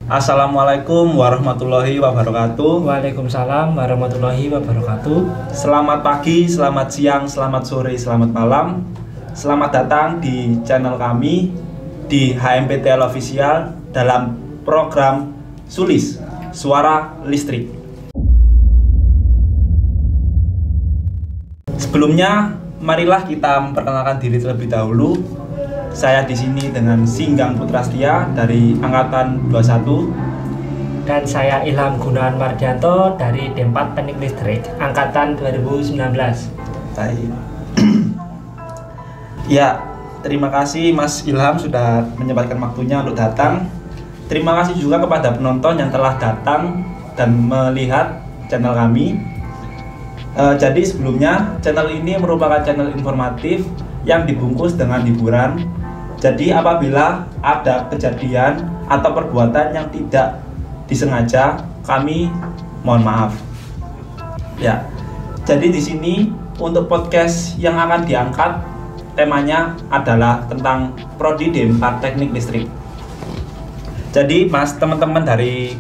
Assalamualaikum warahmatullahi wabarakatuh. Waalaikumsalam warahmatullahi wabarakatuh. Selamat pagi, selamat siang, selamat sore, selamat malam. Selamat datang di channel kami di HMPTL Official dalam program Sulis, Suara Listrik. Sebelumnya, marilah kita memperkenalkan diri terlebih dahulu. Saya di sini dengan Singgang Putrastia dari Angkatan 21. Dan saya Ilham Gunawan Mardianto dari D4 Teknik Listrik Angkatan 2019. Baik. Ya, terima kasih Mas Ilham sudah menyempatkan waktunya untuk datang. Terima kasih juga kepada penonton yang telah datang dan melihat channel kami. Jadi sebelumnya, channel ini merupakan channel informatif yang dibungkus dengan hiburan. Jadi apabila ada kejadian atau perbuatan yang tidak disengaja, kami mohon maaf. Ya. Jadi di sini untuk podcast yang akan diangkat temanya adalah tentang prodi D4 Teknik Listrik. Jadi Mas, teman-teman dari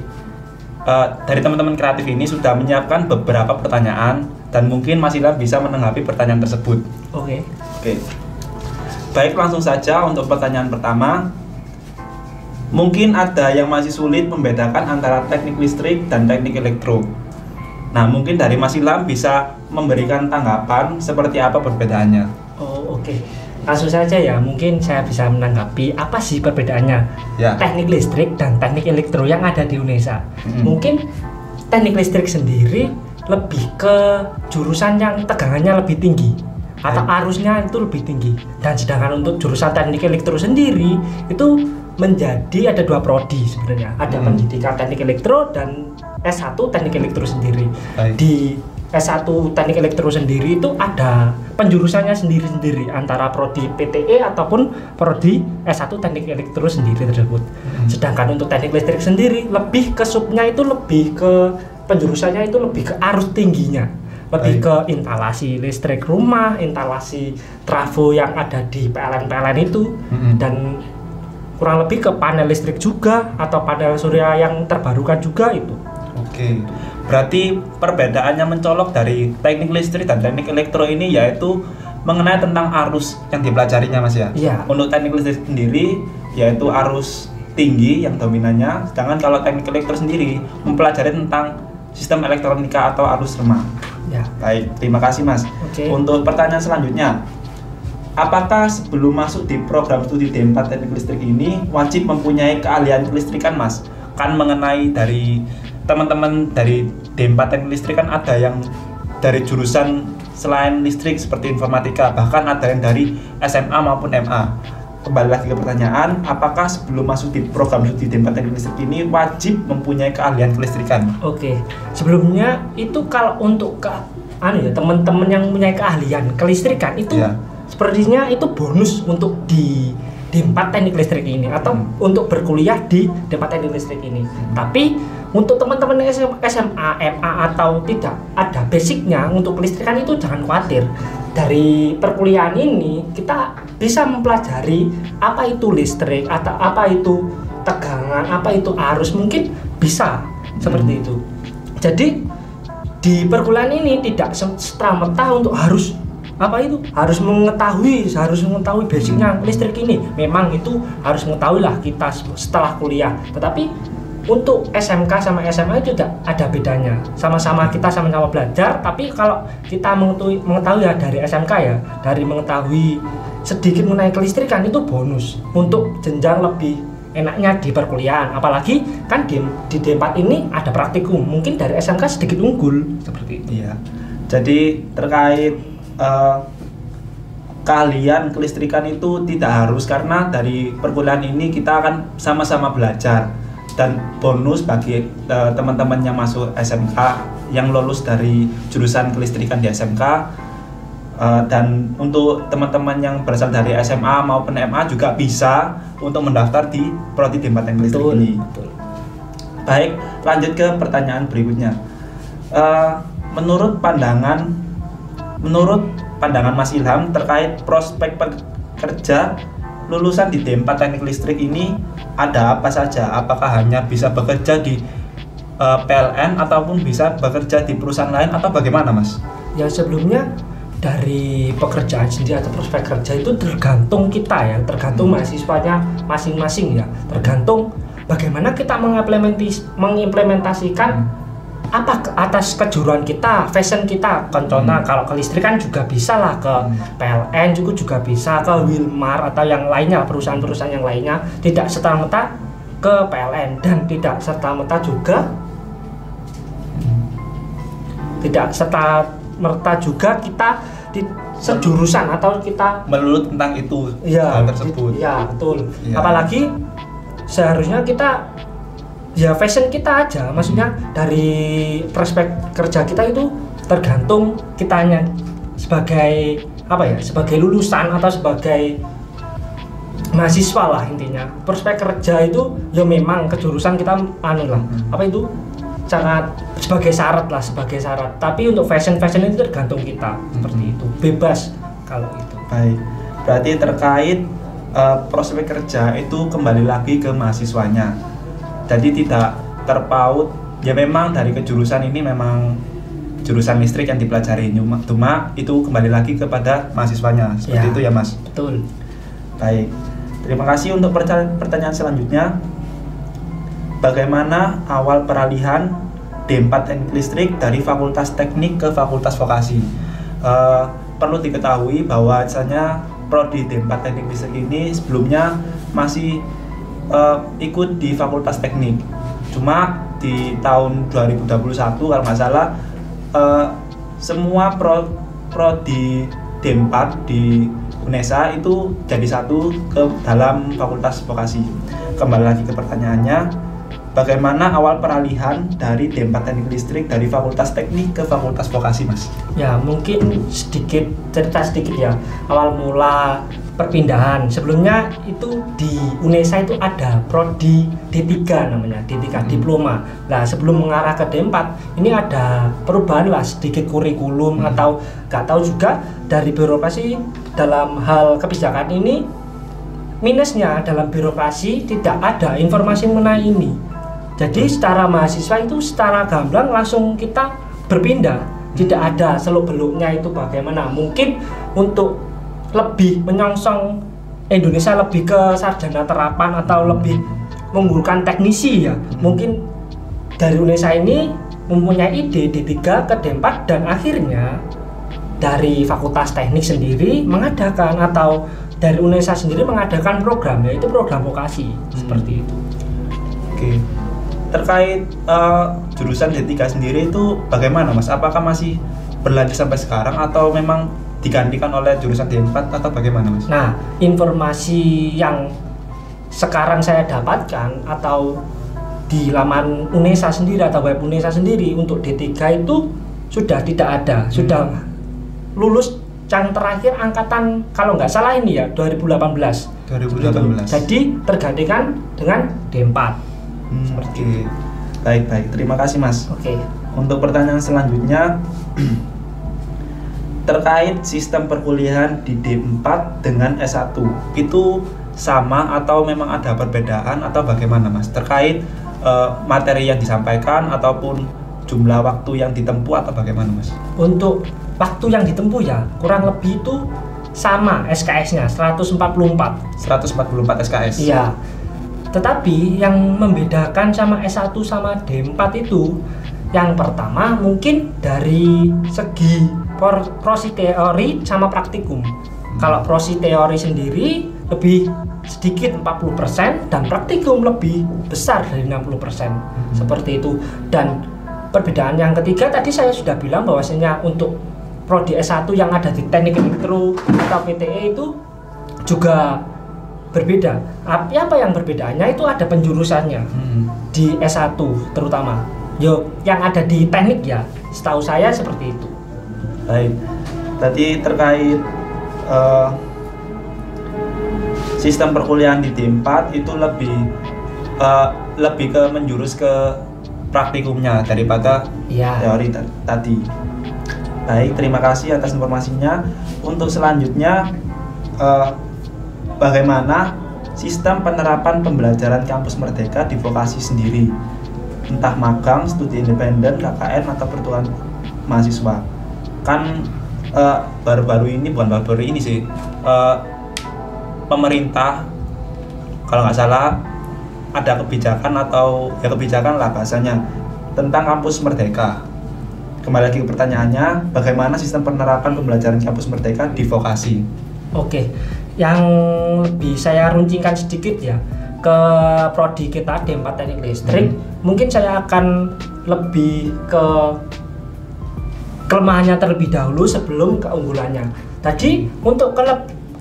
teman-teman kreatif ini sudah menyiapkan beberapa pertanyaan dan mungkin Mas Ilham bisa menanggapi pertanyaan tersebut. Oke. Baik, langsung saja untuk pertanyaan pertama. Mungkin ada yang masih sulit membedakan antara teknik listrik dan teknik elektro. Nah, mungkin dari Mas Ilham bisa memberikan tanggapan seperti apa perbedaannya. Oke. Langsung saja ya, mungkin saya bisa menanggapi apa sih perbedaannya teknik listrik dan teknik elektro yang ada di Indonesia. Mungkin teknik listrik sendiri lebih ke jurusan yang tegangannya lebih tinggi atau arusnya itu lebih tinggi, dan sedangkan untuk jurusan teknik elektro sendiri itu menjadi ada dua prodi sebenarnya, ada pendidikan teknik elektro dan S1 teknik elektro sendiri. Di S1 teknik elektro sendiri itu ada penjurusannya sendiri-sendiri antara prodi PTE ataupun prodi S1 teknik elektro sendiri tersebut. Sedangkan untuk teknik listrik sendiri lebih ke subnya itu lebih ke penjurusannya itu lebih ke arus tingginya, lebih ke instalasi listrik rumah, instalasi trafo yang ada di PLN itu, dan kurang lebih ke panel listrik juga atau panel surya yang terbarukan juga itu. Oke. Berarti perbedaannya mencolok dari teknik listrik dan teknik elektro ini yaitu mengenai tentang arus yang dipelajarinya, Mas ya. Iya. Untuk teknik listrik sendiri yaitu arus tinggi yang dominannya, sedangkan kalau teknik elektro sendiri mempelajari tentang sistem elektronika atau arus remah. Ya. Baik, terima kasih Mas. Untuk pertanyaan selanjutnya, apakah sebelum masuk di program studi D4 Teknik Listrik ini wajib mempunyai keahlian kelistrikan, Mas? Kan mengenai dari teman-teman dari D4 Teknik Listrik kan ada yang dari jurusan selain listrik seperti informatika, bahkan ada yang dari SMA maupun MA. Kembali lagi ke pertanyaan, apakah sebelum masuk di program studi D4 Teknik Listrik ini wajib mempunyai keahlian kelistrikan? Oke. Sebelumnya itu kalau untuk teman-teman yang mempunyai keahlian kelistrikan itu sepertinya itu bonus untuk di D4 Teknik Listrik ini atau untuk berkuliah di D4 Teknik Listrik ini. Tapi untuk teman-teman SMA, MA atau tidak ada basicnya untuk kelistrikan itu jangan khawatir. Dari perkuliahan ini kita bisa mempelajari apa itu listrik atau apa itu tegangan, apa itu arus, mungkin bisa seperti itu. Jadi di perkuliahan ini tidak serta-merta untuk harus mengetahui basicnya listrik ini. Memang itu harus mengetahui lah kita setelah kuliah. Tetapi untuk SMK sama SMA itu tidak ada bedanya. Kita sama-sama belajar, tapi kalau kita mengetahui ya dari SMK ya, dari mengetahui sedikit mengenai kelistrikan itu bonus untuk jenjang lebih enaknya di perkuliahan. Apalagi kan di D4 ini ada praktikum, mungkin dari SMK sedikit unggul seperti itu. Iya. Jadi terkait keahlian kelistrikan itu tidak harus, karena dari perkuliahan ini kita akan sama-sama belajar, dan bonus bagi teman-teman yang masuk SMK yang lulus dari jurusan kelistrikan di SMK, dan untuk teman-teman yang berasal dari SMA maupun MA juga bisa untuk mendaftar di prodi D4 Teknik Listrik ini. Betul. Baik, lanjut ke pertanyaan berikutnya. Menurut pandangan Mas Ilham terkait prospek kerja lulusan di D4 Teknik Listrik ini ada apa saja? Apakah hanya bisa bekerja di PLN ataupun bisa bekerja di perusahaan lain atau bagaimana, Mas? Ya sebelumnya dari pekerjaan sendiri atau prospek kerja itu tergantung kita ya, tergantung mahasiswanya masing-masing ya, tergantung bagaimana kita mengimplementasikan apa atas kejuruan kita, fashion kita. Contohnya kalau ke listrik kan juga bisa lah ke PLN, juga bisa ke Wilmar atau yang lainnya, perusahaan-perusahaan yang lainnya, tidak serta-merta ke PLN dan tidak serta-merta juga kita di sejurusan atau kita melulu tentang itu hal tersebut. Ya betul. Ya. Apalagi seharusnya kita ya fashion kita aja, maksudnya dari prospek kerja kita itu tergantung kitanya sebagai sebagai lulusan atau sebagai mahasiswa lah intinya. Prospek kerja itu ya memang kejurusan kita sangat sebagai syarat, tapi untuk fashion itu tergantung kita, seperti itu, bebas kalau itu. Baik, berarti terkait prospek kerja itu kembali lagi ke mahasiswanya, jadi tidak terpaut ya, memang dari kejurusan ini memang jurusan listrik yang dipelajari, cuma itu kembali lagi kepada mahasiswanya, seperti itu ya Mas? Betul. Baik, terima kasih. Untuk pertanyaan selanjutnya, bagaimana awal peralihan D4 Teknik Listrik dari Fakultas Teknik ke Fakultas Vokasi? Perlu diketahui bahwa misalnya prodi D4 Teknik Listrik ini sebelumnya masih ikut di Fakultas Teknik. Cuma di tahun 2021 kalau nggak salah semua prodi D4 di UNESA itu jadi satu ke dalam Fakultas Vokasi. Kembali lagi ke pertanyaannya, bagaimana awal peralihan dari D4 Teknik Listrik dari Fakultas Teknik ke Fakultas Vokasi, Mas? Ya, mungkin cerita sedikit ya. Awal mula perpindahan. Sebelumnya itu di UNESA itu ada prodi D3 namanya, D3 diploma. Nah, sebelum mengarah ke D4, ini ada perubahan lah sedikit kurikulum atau nggak tahu juga dari birokrasi dalam hal kebijakan ini. Minusnya dalam birokrasi tidak ada informasi mengenai ini. Jadi secara mahasiswa itu secara gamblang langsung kita berpindah, tidak ada seluk-beluknya itu bagaimana. Mungkin untuk lebih menyongsong Indonesia lebih ke sarjana terapan atau lebih mengunggulkan teknisi ya. Mungkin dari UNESA ini mempunyai ide D3 ke D4 dan akhirnya dari Fakultas Teknik sendiri mengadakan atau dari UNESA sendiri mengadakan program, yaitu program vokasi seperti itu. Oke. Terkait jurusan D3 sendiri itu bagaimana, Mas? Apakah masih berlanjut sampai sekarang atau memang digantikan oleh jurusan D4 atau bagaimana, Mas? Nah, informasi yang sekarang saya dapatkan atau di laman UNESA sendiri atau web UNESA sendiri untuk D3 itu sudah tidak ada, sudah lulus yang terakhir angkatan kalau nggak salah ini ya 2018. Jadi tergantikan dengan D4. Seperti itu. Baik, terima kasih Mas. Oke. Untuk pertanyaan selanjutnya terkait sistem perkuliahan di D4 dengan S1 itu sama atau memang ada perbedaan atau bagaimana, Mas? Terkait materi yang disampaikan ataupun jumlah waktu yang ditempuh atau bagaimana, Mas? Untuk waktu yang ditempuh ya kurang lebih itu sama SKS-nya 144 SKS. Iya. Tetapi yang membedakan sama S1 sama D4 itu yang pertama mungkin dari segi porsi teori sama praktikum. Kalau porsi teori sendiri lebih sedikit 40% dan praktikum lebih besar dari 60%. Seperti itu. Dan perbedaan yang ketiga tadi saya sudah bilang bahwasanya untuk prodi S1 yang ada di Teknik Elektro atau PTE itu juga berbeda. Apa yang perbedaannya itu ada penjurusannya di S1 terutama. Yang ada di teknik ya, setahu saya seperti itu. Baik, tadi terkait sistem perkuliahan di D4 itu lebih ke menjurus ke praktikumnya daripada teori tadi. Baik, terima kasih atas informasinya. Untuk selanjutnya bagaimana sistem penerapan pembelajaran kampus Merdeka di vokasi sendiri, entah magang, studi independen, KKN atau pertukaran mahasiswa. Kan baru-baru ini, bukan baru-baru ini sih, pemerintah kalau nggak salah ada kebijakan atau ya kebijakan lah bahasanya tentang kampus Merdeka. Kembali lagi ke pertanyaannya, bagaimana sistem penerapan pembelajaran kampus Merdeka di vokasi? Oke, yang lebih saya runcingkan sedikit ya ke prodi kita D4 Teknik Listrik. Mungkin saya akan lebih ke kelemahannya terlebih dahulu sebelum keunggulannya. Tadi untuk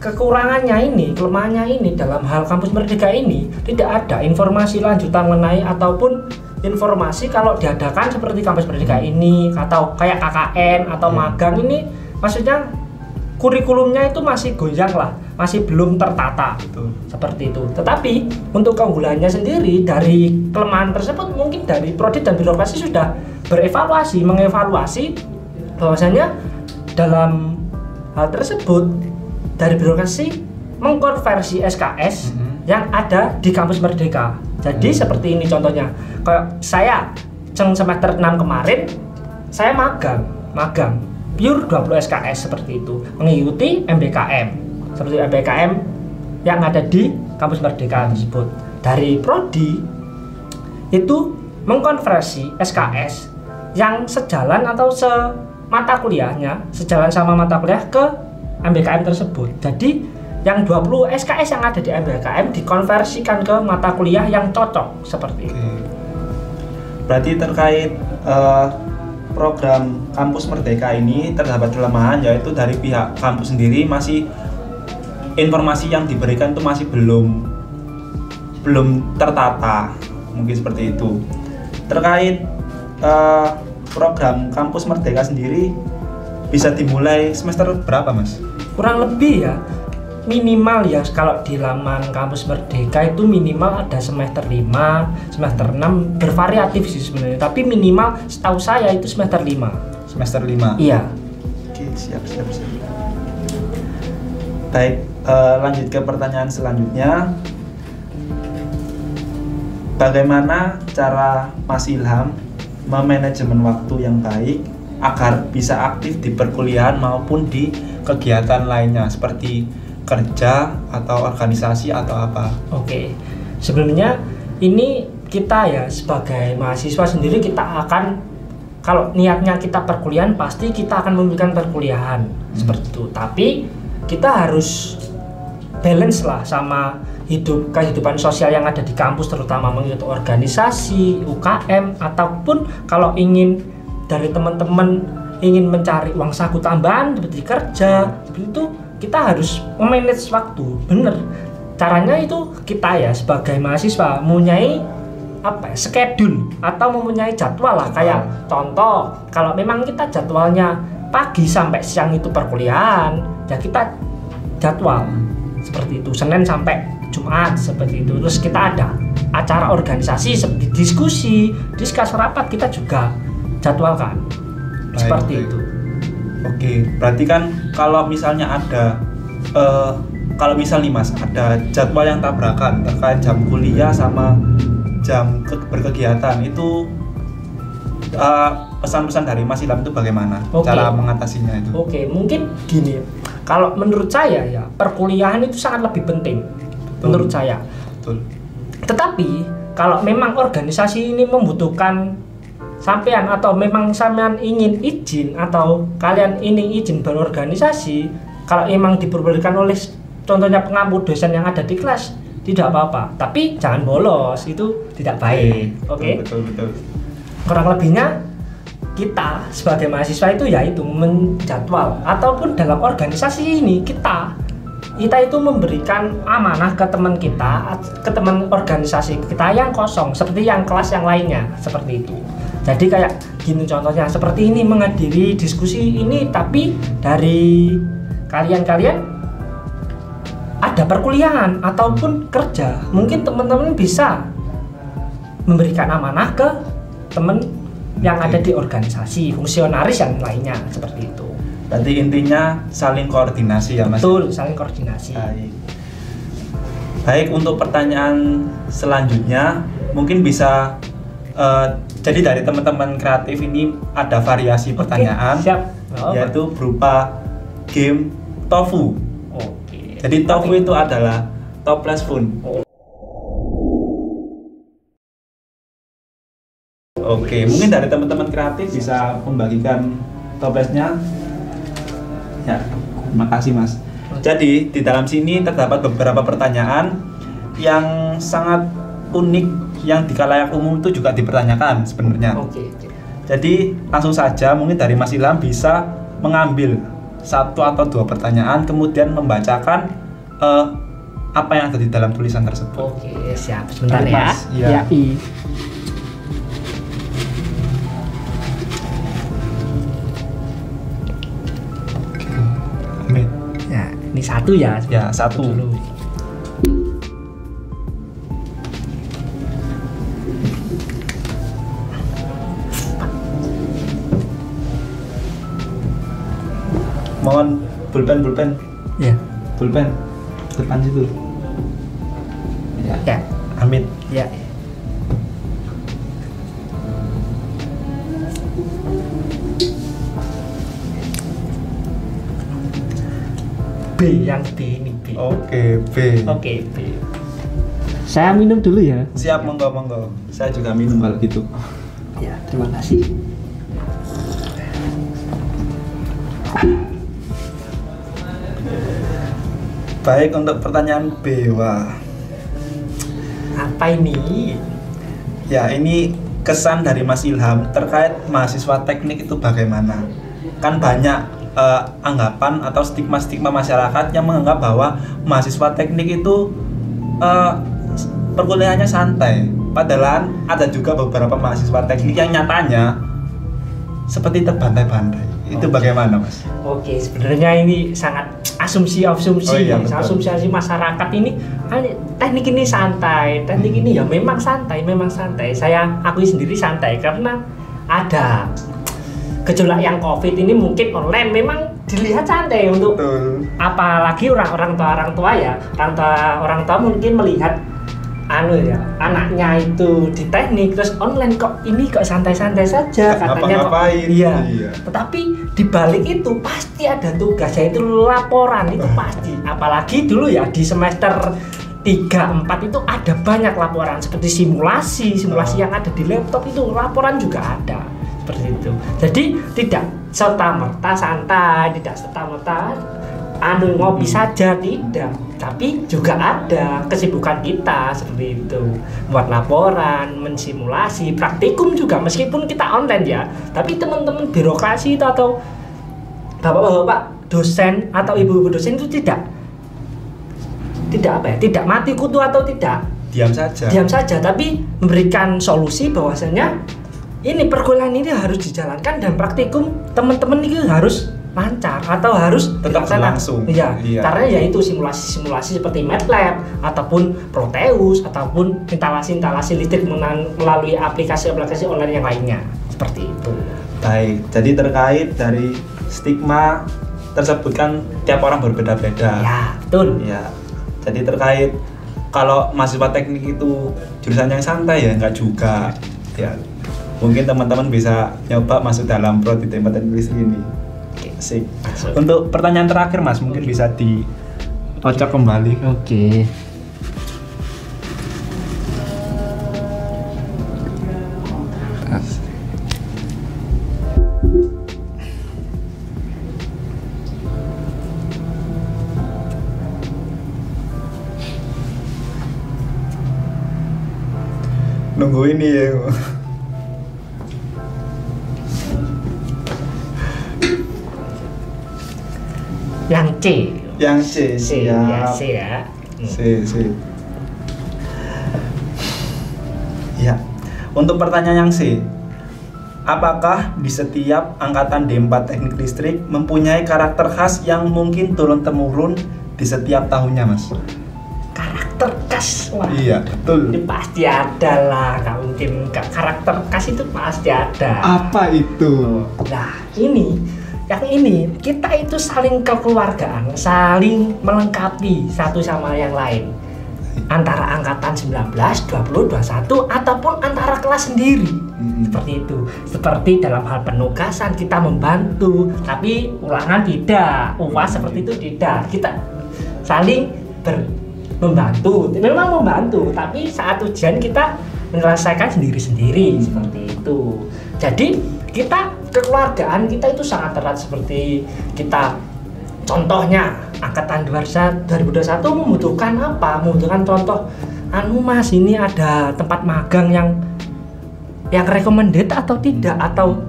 kekurangannya ini, kelemahannya ini dalam hal kampus Merdeka ini tidak ada informasi lanjutan mengenai ataupun informasi kalau diadakan seperti kampus Merdeka ini atau kayak KKN atau magang ini, maksudnya kurikulumnya itu masih goyang lah, masih belum tertata. Betul. Seperti itu. Tetapi untuk keunggulannya sendiri dari kelemahan tersebut, mungkin dari prodi dan birokrasi sudah mengevaluasi bahwasanya dalam hal tersebut dari birokrasi mengkonversi SKS yang ada di kampus Merdeka. Jadi seperti ini contohnya, kayak saya semester 6 kemarin saya magang pure 20 SKS seperti itu, mengikuti MBKM seperti MBKM yang ada di kampus Merdeka tersebut. Dari prodi itu mengkonversi SKS yang sejalan atau mata kuliahnya sejalan sama mata kuliah ke MBKM tersebut. Jadi yang 20 SKS yang ada di MBKM dikonversikan ke mata kuliah yang cocok seperti itu. Berarti terkait program kampus Merdeka ini terdapat kelemahan, yaitu dari pihak kampus sendiri masih informasi yang diberikan itu masih belum tertata, mungkin seperti itu. Terkait program kampus Merdeka sendiri bisa dimulai semester berapa, Mas? Kurang lebih ya, minimal ya kalau di laman kampus Merdeka itu minimal ada semester 5, semester 6, bervariatif sih sebenarnya, tapi minimal setahu saya itu semester 5. Semester 5? Iya. Oke, siap. Baik, lanjut ke pertanyaan selanjutnya. Bagaimana cara Mas Ilham memanajemen waktu yang baik agar bisa aktif di perkuliahan maupun di kegiatan lainnya seperti kerja atau organisasi atau apa? Oke, sebenarnya ini kita ya sebagai mahasiswa sendiri, kita akan, kalau niatnya kita perkuliahan pasti kita akan memberikan perkuliahan seperti itu. Tapi kita harus balance lah sama kehidupan sosial yang ada di kampus, terutama mengikuti organisasi, UKM, ataupun kalau ingin dari teman-teman ingin mencari uang saku tambahan seperti kerja, seperti itu kita harus memanage waktu. Bener, caranya itu kita ya sebagai mahasiswa mempunyai schedule atau mempunyai jadwal lah. Kayak contoh, kalau memang kita jadwalnya pagi sampai siang itu perkuliahan, ya kita jadwal seperti itu, Senin sampai Jumat seperti itu. Terus kita ada acara organisasi seperti diskus rapat, kita juga jadwalkan. Seperti itu. Oke, berarti kan kalau misalnya ada kalau misal nih Mas, ada jadwal yang tabrakan terkait jam kuliah sama jam berkegiatan, itu pesan-pesan dari Mas Ilham itu bagaimana cara mengatasinya itu? Oke, mungkin gini, kalau menurut saya ya perkuliahan itu sangat lebih penting. Menurut saya. Betul. Tetapi kalau memang organisasi ini membutuhkan sampean atau memang sampean ingin izin atau kalian ini izin berorganisasi, kalau memang diperbolehkan oleh contohnya pengampu dosen yang ada di kelas, tidak apa-apa, tapi jangan bolos, itu tidak baik. Oke. Betul. Kurang lebihnya kita sebagai mahasiswa itu yaitu menjadwal, ataupun dalam organisasi ini kita itu memberikan amanah ke teman kita, ke teman organisasi kita yang kosong, seperti yang kelas yang lainnya, seperti itu. Jadi kayak gini contohnya, seperti ini menghadiri diskusi ini, tapi dari kalian ada perkuliahan ataupun kerja, mungkin teman-teman bisa memberikan amanah ke teman yang ada di organisasi, fungsionaris yang lainnya, seperti itu. Berarti intinya saling koordinasi ya Mas? Betul, saling koordinasi. Baik. Baik, untuk pertanyaan selanjutnya mungkin bisa jadi dari teman-teman kreatif ini ada variasi pertanyaan. Siap. Yaitu berupa game tofu. Jadi tofu itu adalah toples fun. Oke, mungkin dari teman-teman kreatif bisa membagikan toplesnya. Ya, terima kasih Mas. Jadi di dalam sini terdapat beberapa pertanyaan yang sangat unik yang di khalayak umum itu juga dipertanyakan sebenarnya. Jadi langsung saja mungkin dari Mas Ilham bisa mengambil 1 atau 2 pertanyaan kemudian membacakan apa yang ada di dalam tulisan tersebut. Oke, siap. Sebentar ya. Ya. Ya, ini 1 ya. Ya, 1 dulu. Mohon pulpen. Ya. Pulpen depan situ. Ya. Amit. Ya. B yang B ini B. Oke, B. Saya minum dulu ya. Siap, monggo. Saya juga minum kalau gitu. Ya, terima kasih. Baik, untuk pertanyaan B, wah. Apa ini? Ya, ini kesan dari Mas Ilham terkait mahasiswa teknik itu bagaimana? Kan banyak anggapan atau stigma-stigma masyarakat yang menganggap bahwa mahasiswa teknik itu perkuliahannya santai. Padahal ada juga beberapa mahasiswa teknik yang nyatanya seperti terbantai-bantai. Itu bagaimana, Mas? Oke, sebenarnya ini sangat asumsi asumsi masyarakat ini teknik ini santai, teknik ini ya memang santai. Saya akui sendiri santai karena ada gejolak yang COVID ini mungkin online memang dilihat santai untuk apalagi orang tua mungkin melihat anaknya itu di teknik terus online kok santai-santai saja katanya kok. Iya. Tetapi di balik itu pasti ada tugas, yaitu laporan itu pasti. Apalagi dulu ya di semester 3-4 itu ada banyak laporan seperti simulasi yang ada di laptop itu laporan juga ada seperti itu. Jadi tidak serta-merta santai, tidak serta-merta ngopi saja, tidak, tapi juga ada kesibukan kita seperti itu, buat laporan, mensimulasi, praktikum juga meskipun kita online ya, tapi teman-teman birokrasi itu atau bapak-bapak dosen atau ibu-ibu dosen itu tidak mati kutu atau tidak diam saja, tapi memberikan solusi bahwasanya ini perkuliahan ini harus dijalankan dan praktikum teman-teman itu harus lancar atau harus tetap berlangsung. Iya. Karena yaitu simulasi seperti MATLAB ataupun Proteus ataupun instalasi listrik melalui aplikasi online yang lainnya. Seperti itu. Baik. Jadi terkait dari stigma tersebut kan tiap orang berbeda-beda. Ya, betul. Ya. Jadi terkait kalau mahasiswa teknik itu jurusan yang santai ya enggak juga. Ya. Mungkin teman-teman bisa nyoba masuk dalam prodi tempat teknik ini. Sik. Untuk pertanyaan terakhir Mas, mungkin bisa dikocok kembali. Oke. Nunggu ini ya. Yang C ya. C. Ya. Untuk pertanyaan yang C, apakah di setiap angkatan D4 Teknik Listrik mempunyai karakter khas yang mungkin turun-temurun di setiap tahunnya, Mas? Karakter khas? Wah, iya, betul. Ini pasti ada lah, nggak mungkin karakter khas itu pasti ada. Apa itu? Nah, yang ini kita itu saling kekeluargaan, saling melengkapi satu sama yang lain. antara angkatan 19, 20, 21 ataupun antara kelas sendiri. Seperti itu. Seperti dalam hal penugasan kita membantu, tapi ulangan tidak. UAS seperti itu tidak. Kita saling membantu. Memang membantu, tapi saat ujian kita menyelesaikan sendiri-sendiri seperti itu. Jadi kita kekeluargaan kita itu sangat erat seperti kita. Contohnya angkatan 2021 membutuhkan apa? Membutuhkan contoh, mas ini ada tempat magang yang recommended atau tidak, atau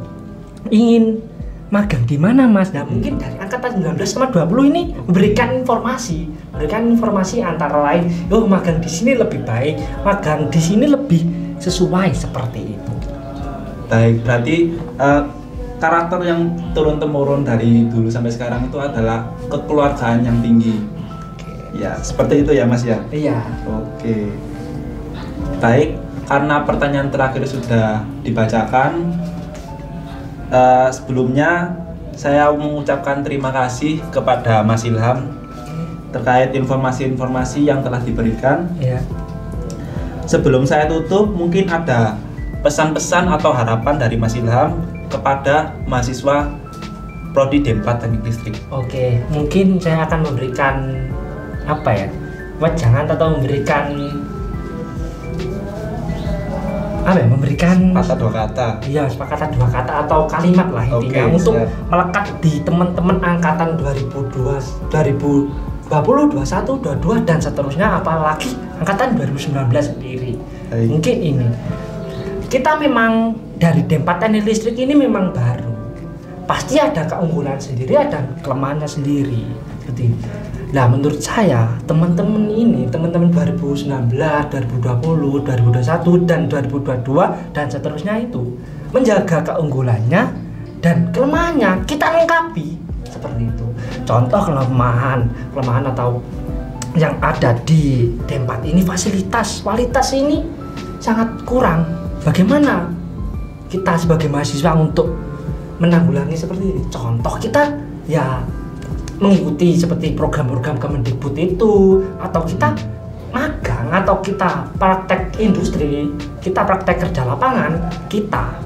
ingin magang di mana mas? Nah mungkin dari angkatan 19 sama 20 ini memberikan informasi antara lain, magang di sini lebih baik, magang di sini lebih sesuai seperti itu. Baik, berarti karakter yang turun-temurun dari dulu sampai sekarang itu adalah kekeluargaan yang tinggi. Ya, seperti itu ya Mas ya? Iya. Oke. Baik, karena pertanyaan terakhir sudah dibacakan, sebelumnya saya mengucapkan terima kasih kepada Mas Ilham terkait informasi-informasi yang telah diberikan. Iya. Sebelum saya tutup, mungkin ada pesan-pesan atau harapan dari Mas Ilham kepada mahasiswa Prodi D4 Teknik Listrik. Oke, mungkin saya akan memberikan wejangan atau memberikan sepatah dua kata. Iya, sepatah dua kata atau kalimat lah intinya untuk melekat di teman-teman angkatan 2020, 21, 22 dan seterusnya, apalagi angkatan 2019 sendiri. Mungkin ini. Kita memang dari D4 Teknik Listrik ini memang baru. Pasti ada keunggulan sendiri, ada kelemahannya sendiri. Seperti nah, menurut saya teman-teman 2019, 2020, 2021 dan 2022 dan seterusnya itu menjaga keunggulannya dan kelemahannya kita lengkapi seperti itu. Contoh kelemahan atau yang ada di D4 ini kualitas ini sangat kurang. Bagaimana kita sebagai mahasiswa untuk menanggulangi seperti ini? Contoh kita ya mengikuti seperti program-program Kemendikbud itu, atau kita magang, atau kita praktek industri, kita praktek kerja lapangan, kita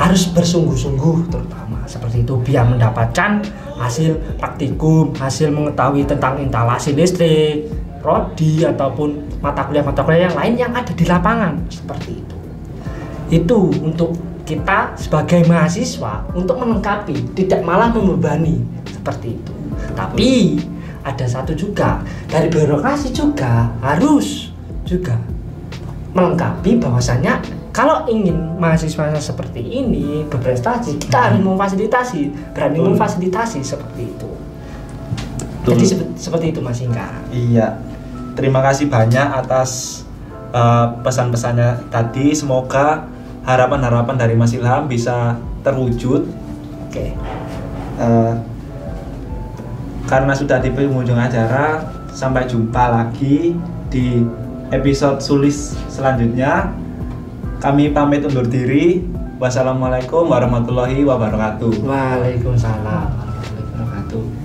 harus bersungguh-sungguh terutama seperti itu biar mendapatkan hasil praktikum, hasil mengetahui tentang instalasi listrik, prodi ataupun mata kuliah yang lain yang ada di lapangan seperti itu. Itu untuk kita sebagai mahasiswa untuk melengkapi, tidak malah membebani seperti itu. Tapi ada satu juga dari birokrasi juga harus juga melengkapi bahwasanya kalau ingin mahasiswa seperti ini berprestasi, kita harus memfasilitasi, berani memfasilitasi seperti itu. Jadi seperti itu Mas Ingka. Iya. Terima kasih banyak atas pesan-pesannya tadi. Semoga harapan-harapan dari Mas Ilham bisa terwujud. Oke. Karena sudah di penghujung acara, sampai jumpa lagi di episode Sulis selanjutnya. Kami pamit undur diri. Wassalamualaikum warahmatullahi wabarakatuh. Waalaikumsalam warahmatullahi wabarakatuh.